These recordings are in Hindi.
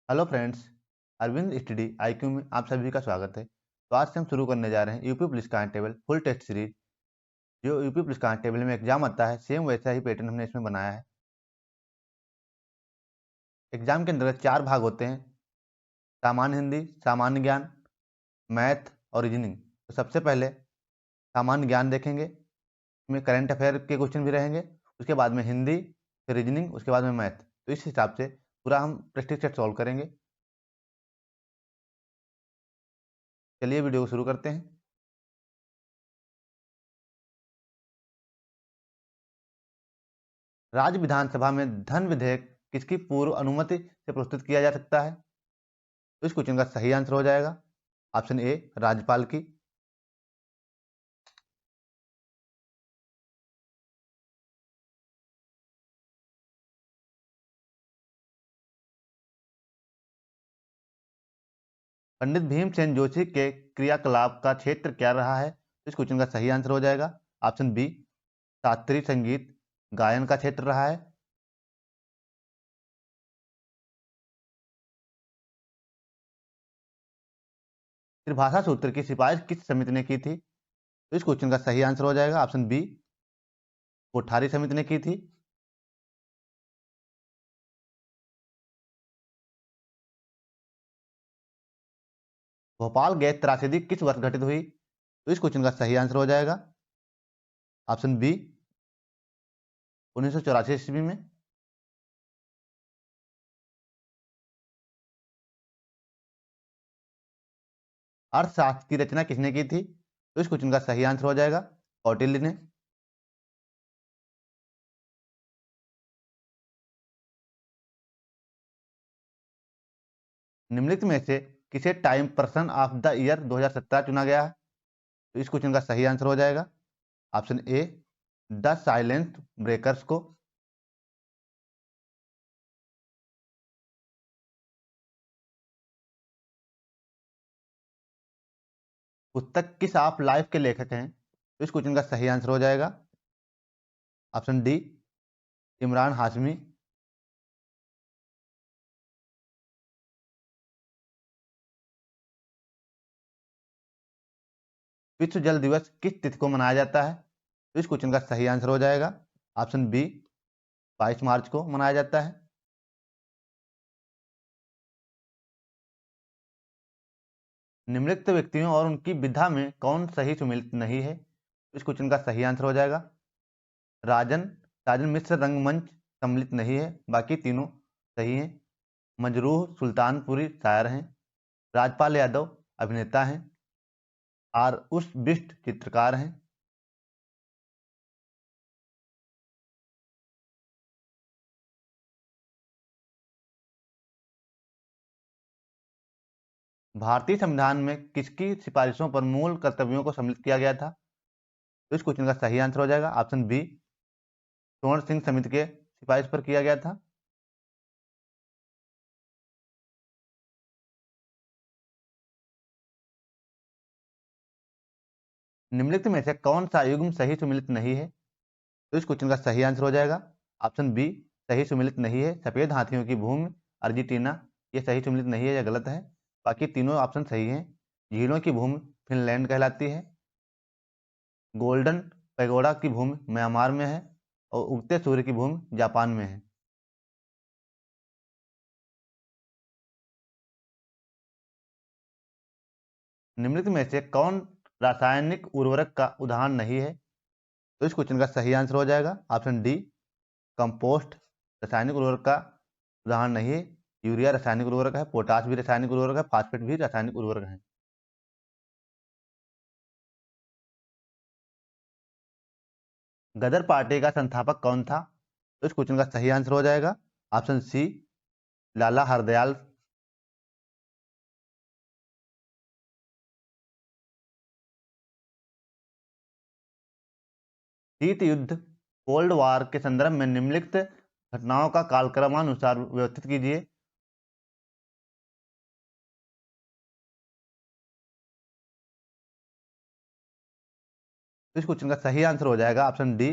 Hello friends, Arvind study IQ में आप सभी का स्वागत है। तो आज से हम शुरू करने जा रहे हैं UP police constable full test series. जो यूपी पुलिस कांस्टेबल में एग्जाम आता है, सेम वैसा ही पैटर्न हमने इसमें बनाया है। एग्जाम के अंतर्गत 4 भाग होते हैं: सामान्य हिंदी, सामान्य ज्ञान, मैथ और रीजनिंग। तो सबसे पहले सामान्य ज्ञान देखेंगे। इसमें करंट अफेयर के क्वेश्चन भी रहेंगे, उसके बाद में हिंदी, फिर रीजनिंग, उसके बाद में मैथ। तो इस हिसाब से पूरा हम प्रैक्टिस सेट सॉल्व करेंगे। चलिए वीडियो को शुरू करते हैं। राज्य विधानसभा में धन विधेयक किसकी पूर्व अनुमति से प्रस्तुत किया जा सकता है? तो इस क्वेश्चन का सही आंसर हो जाएगा ऑप्शन ए, राज्यपाल की। पंडित भीमसेन जोशी के क्रियाकलाप का क्षेत्र क्या रहा है? तो इस क्वेश्चन का सही आंसर हो जाएगा ऑप्शन बी, शास्त्रीय संगीत गायन का क्षेत्र रहा है। त्रिभाषा सूत्र की सिफारिश किस समिति ने की थी? तो इस क्वेश्चन का सही आंसर हो जाएगा ऑप्शन बी, कोठारी समिति ने की थी। भोपाल गैस त्रासदी किस वर्ष घटित हुई? तो इस क्वेश्चन का सही आंसर हो जाएगा ऑप्शन बी, 1984 ईस्वी में। अर्थशास्त्र की रचना किसने की थी? तो इस क्वेश्चन का सही आंसर हो जाएगा कौटिल्य ने। निम्नलिखित में से किसे time person of the year 2017 चुना गया है? तो इस क्वेश्चन का सही आंसर हो जाएगा option A, the silence breakers को। पुस्तक किस ऑफ लाइफ के लेखक हैं? तो इस क्वेश्चन का सही आंसर हो जाएगा ऑप्शन डी, इमरान हाशमी। विश्व जल दिवस किस तिथि को मनाया जाता है? तो इस क्वेश्चन का सही आंसर हो जाएगा ऑप्शन बी, 22 मार्च को मनाया जाता है। निम्नलिखित व्यक्तियों और उनकी विधा में कौन सही सुमेलित नहीं है? तो इस क्वेश्चन का सही आंसर हो जाएगा राजन। राजन मिश्र रंगमंच सम्मिलित नहीं है, बाकी तीनों सही हैं। मजरूह सुल्तानपुरी शायर हैं। राजपाल यादव अभिनेता हैं। और उस बिष्ट चित्रकार हैं। भारतीय संविधान में किसकी सिफारिशों पर मूल कर्तव्यों को सम्मिलित किया गया था? तो इस क्वेश्चन का सही आंसर हो जाएगा ऑप्शन बी, स्वर्ण सिंह समिति के सिफारिश पर किया गया था। निम्नलिखित में से कौन सा युग्म सही सुमेलित नहीं है? तो इस क्वेश्चन का सही आंसर हो जाएगा ऑप्शन बी, सही सुमेलित नहीं है सफेद हाथियों की भूमि अर्जेंटीना। ये सही सुमेलित नहीं है, यह गलत है। बाकी तीनों ऑप्शन सही हैं। झीलों की भूमि फिनलैंड कहलाती है। गोल्डन पैगोडा की भूमि म्यांमार में है। और उगते सूर्य की भूमि जापान में है। निम्नलिखित में से कौन रासायनिक उर्वरक का उदाहरण नहीं है? तो इस क्वेश्चन का सही आंसर हो जाएगा ऑप्शन डी, कंपोस्ट रासायनिक उर्वरक का उदाहरण नहीं है। यूरिया रासायनिक उर्वरक है, पोटाश भी रासायनिक उर्वरक है, फास्फेट भी रासायनिक उर्वरक है। गदर पार्टी का संस्थापक कौन था? तो इस क्वेश्चन का सही आंसर हो जाएगा ऑप्शन सी, लाला हरदयाल। शीत युद्ध कोल्ड वार के संदर्भ में निम्नलिखित घटनाओं का कालक्रमानुसार व्यवस्थित कीजिए। तो इस क्वेश्चन का सही आंसर हो जाएगा ऑप्शन डी,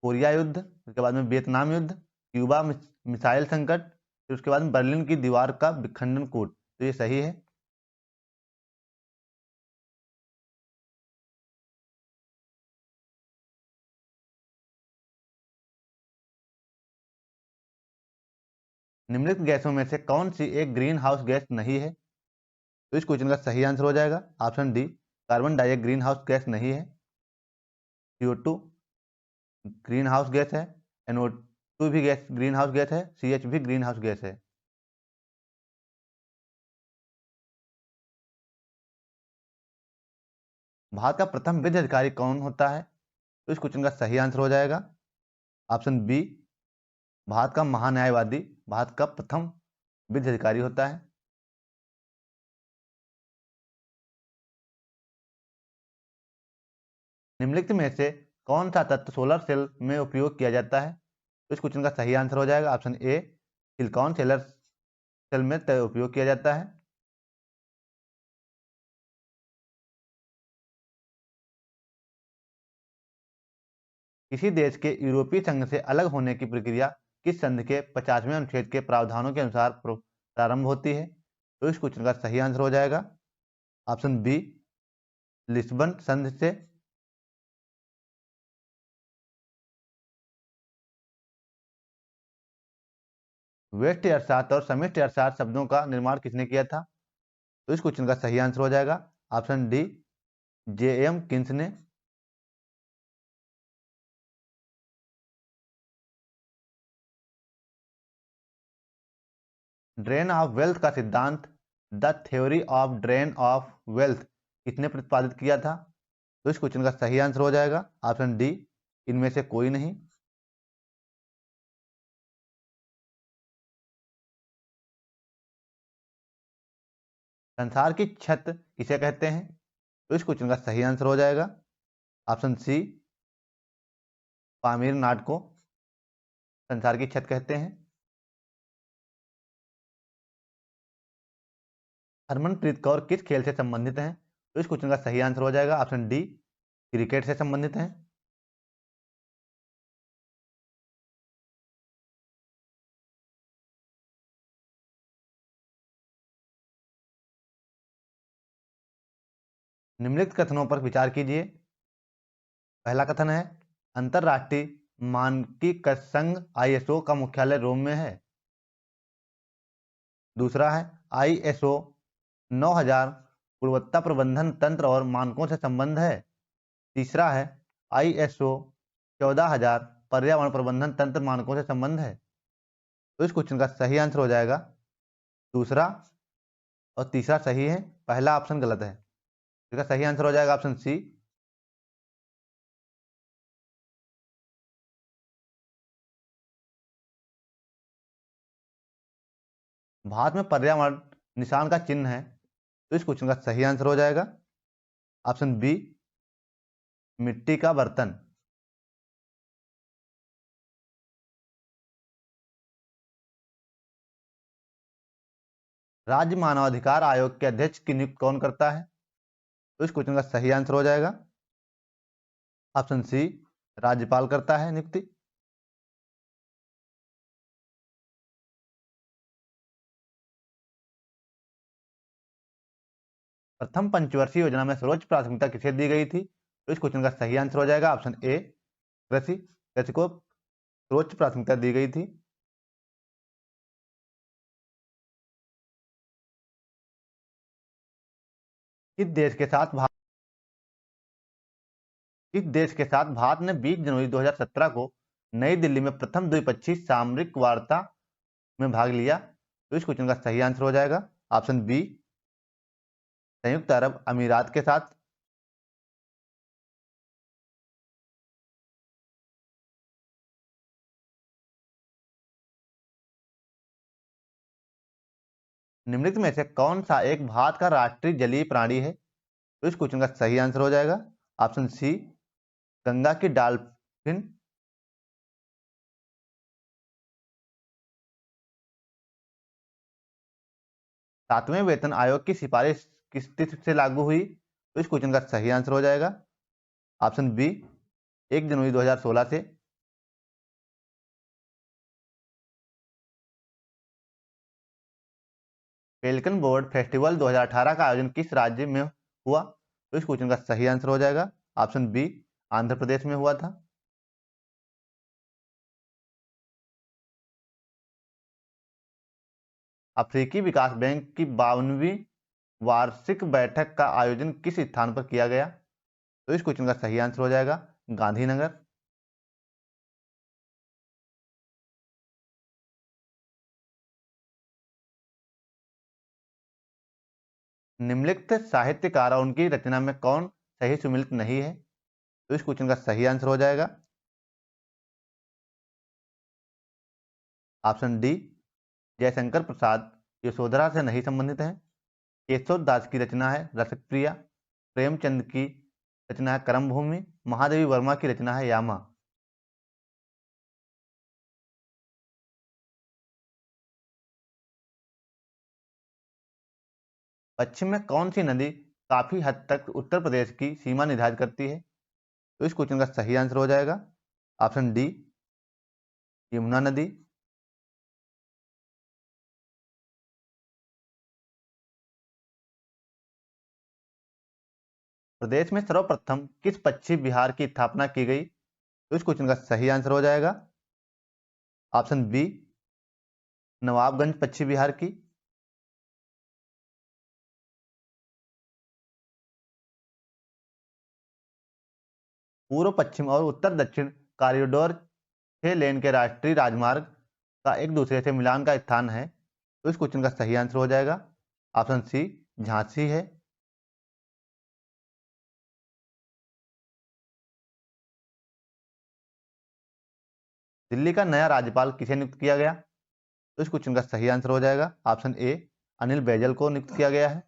कोरिया युद्ध, उसके बाद में वियतनाम युद्ध, क्यूबा मिसाइल संकट, फिर उसके बाद में बर्लिन की दीवार का विखंडन कूट। तो ये सही है। निम्नलिखित गैसों में से कौन सी एक ग्रीन हाउस गैस नहीं है? तो इस क्वेश्चन का सही आंसर हो जाएगा option D, carbon dioxide green house gas नहीं है। CO2 ग्रीन हाउस गैस है, NO2 भी गैस ग्रीन हाउस गैस है, CH भी ग्रीन हाउस गैस है। भारत का प्रथम विधि अधिकारी कौन होता है? तो इस क्वेश्चन का सही आंसर हो जाएगा ऑप्शन बी, भारत का महान्यायवादी भारत का प्रथम विधि अधिकारी होता है। निम्नलिखित में से कौन सा तत्व सोलर सेल में उपयोग किया जाता है? तो इस क्वेश्चन का सही आंसर हो जाएगा option A, silicon solar cell में उपयोग किया जाता है। किसी देश के यूरोपीय संघ से अलग होने की प्रक्रिया किस संधि के 50वें अनुच्छेद के प्रावधानों के अनुसार प्रारंभ होती है? तो इस क्वेश्चन का सही आंसर हो जाएगा ऑप्शन बी, लिस्बन संधि से। वेस्ट अर्थशास्त्र और समष्टि अर्थशास्त्र शब्दों का निर्माण किसने किया था? तो इस क्वेश्चन का सही आंसर हो जाएगा ऑप्शन डी, JM किन्स ने। ड्रेन ऑफ वेल्थ का सिद्धांत, the theory of drain of wealth, किसने प्रतिपादित किया था? तो इस क्वेश्चन का सही आंसर हो जाएगा ऑप्शन डी, इनमें से कोई नहीं। संसार की छत किसे कहते हैं? तो इस क्वेश्चन का सही आंसर हो जाएगा ऑप्शन सी, पामीर नाट को संसार की छत कहते हैं। हरमनप्रीत कौर किस खेल से संबंधित हैं? तो इस क्वेश्चन का सही आंसर हो जाएगा ऑप्शन डी, क्रिकेट से संबंधित हैं। निम्नलिखित कथनों पर विचार कीजिए। पहला कथन है, अंतरराष्ट्रीय मानकीकरण संघ ISO का मुख्यालय रोम में है। दूसरा है, ISO 9000 गुणवत्ता प्रबंधन तंत्र और मानकों से संबंध है। तीसरा है, ISO 14000 पर्यावरण प्रबंधन तंत्र मानकों से संबंध है। तो इस क्वेश्चन का सही आंसर हो जाएगा दूसरा और तीसरा सही है, पहला ऑप्शन गलत है। इसका सही आंसर हो जाएगा ऑप्शन सी। भारत में पर्यावरण निशान का चिन्ह है। तो इस क्वेश्चन का सही आंसर हो जाएगा ऑप्शन बी, मिट्टी का बर्तन। राज्य मानवाधिकार आयोग के अध्यक्ष की नियुक्ति कौन करता है? तो इस क्वेश्चन का सही आंसर हो जाएगा ऑप्शन सी, राज्यपाल करता है नियुक्ति। प्रथम पंचवर्षीय योजना में सर्वोच्च प्राथमिकता किसे दी गई थी? तो इस क्वेश्चन का सही आंसर हो जाएगा ऑप्शन ए, कृषि। कृषि को सर्वोच्च प्राथमिकता दी गई थी। किस देश के साथ भारत ने 20 जनवरी 2017 को नई दिल्ली में प्रथम द्विपक्षीय सामरिक वार्ता में भाग लिया? तो इस क्वेश्चन का सही आंसर हो जाएगा ऑप्शन बी, संयुक्त अरब अमीरात के साथ। निम्नलिखित में से कौन सा एक भारत का राष्ट्रीय जलीय प्राणी है? तो इस क्वेश्चन का सही आंसर हो जाएगा ऑप्शन सी, गंगा की डॉल्फिन। सातवें वेतन आयोग की सिफारिश किस तिथि से लागू हुई? तो इस क्वेश्चन का सही आंसर हो जाएगा ऑप्शन बी, 1 जनवरी 2016 से। पेलिकन बोर्ड फेस्टिवल 2018 का आयोजन किस राज्य में हुआ? तो इस क्वेश्चन का सही आंसर हो जाएगा ऑप्शन बी, आंध्र प्रदेश में हुआ था। अफ्रीकी विकास बैंक की 52वीं वार्षिक बैठक का आयोजन किस स्थान पर किया गया? तो इस क्वेश्चन का सही आंसर हो जाएगा गांधीनगर। निम्नलिखित साहित्यकार और उनकी रचना में कौन सही सुमिलित नहीं है? तो इस क्वेश्चन का सही आंसर हो जाएगा ऑप्शन डी, जयशंकर प्रसाद यशोधरा से नहीं संबंधित है। केशव दास की रचना है रसप्रिया। प्रेमचंद की रचना है कर्मभूमि। महादेवी वर्मा की रचना है यामा। पश्चिम में कौन सी नदी काफी हद तक उत्तर प्रदेश की सीमा निर्धारित करती है? तो इस क्वेश्चन का सही आंसर हो जाएगा ऑप्शन डी, यमुना नदी। प्रदेश में सर्वप्रथम किस पश्चिम बिहार की स्थापना की गई? तो इस क्वेश्चन का सही आंसर हो जाएगा ऑप्शन बी, नवाबगंज पश्चिम बिहार की। पूर्व पश्चिम और उत्तर दक्षिण कॉरिडोर 6 लेन के राष्ट्रीय राजमार्ग का एक दूसरे से मिलान का स्थान है। तो इस क्वेश्चन का सही आंसर हो जाएगा ऑप्शन सी, झांसी है। दिल्ली का नया राज्यपाल किसे नियुक्त किया गया? तो इस क्वेश्चन का सही आंसर हो जाएगा ऑप्शन ए, अनिल बैजल को नियुक्त किया गया है।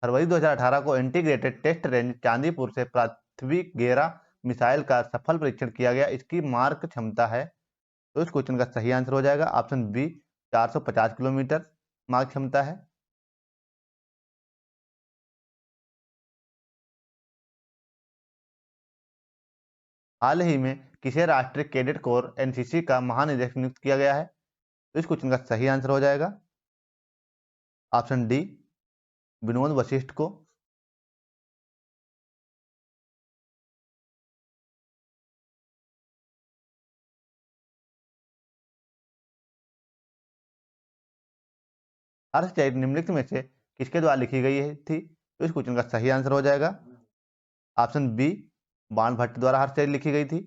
फरवरी 2018 को इंटीग्रेटेड टेस्ट रेंज चांदीपुर से पृथ्वी गेरा मिसाइल का सफल परीक्षण किया गया। इसकी मार्क क्षमता है? तो इस क्वेश्चन का सही आंसर हो जाएगा ऑप्शन बी, 450 किलोमीटर मार्क क्षमता है। हाल ही में किसे राष्ट्रीय कैडेट कोर एनसीसी का महानिदेशक नियुक्त किया गया है? तो इस क्वेश्चन का सही आंसर हो जाएगा ऑप्शन डी, विनोद वशिष्ठ को। अर्थचरित निम्नलिखित में से किसके द्वारा लिखी गई थी? तो इस क्वेश्चन का सही आंसर हो जाएगा ऑप्शन बी, बाण भट्ट द्वारा हर्षचरित लिखी गई थी।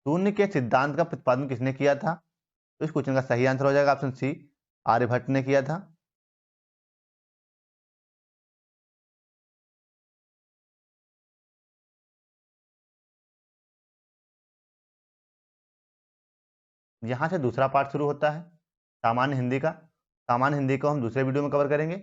शून्य के सिद्धांत का प्रतिपादन किसने किया था? तो इस क्वेश्चन का सही आंसर हो जाएगा ऑप्शन सी, आर्यभट्ट ने किया था। यहाँ से दूसरा पार्ट शुरू होता है सामान्य हिंदी का। सामान्य हिंदी को हम दूसरे वीडियो में कवर करेंगे।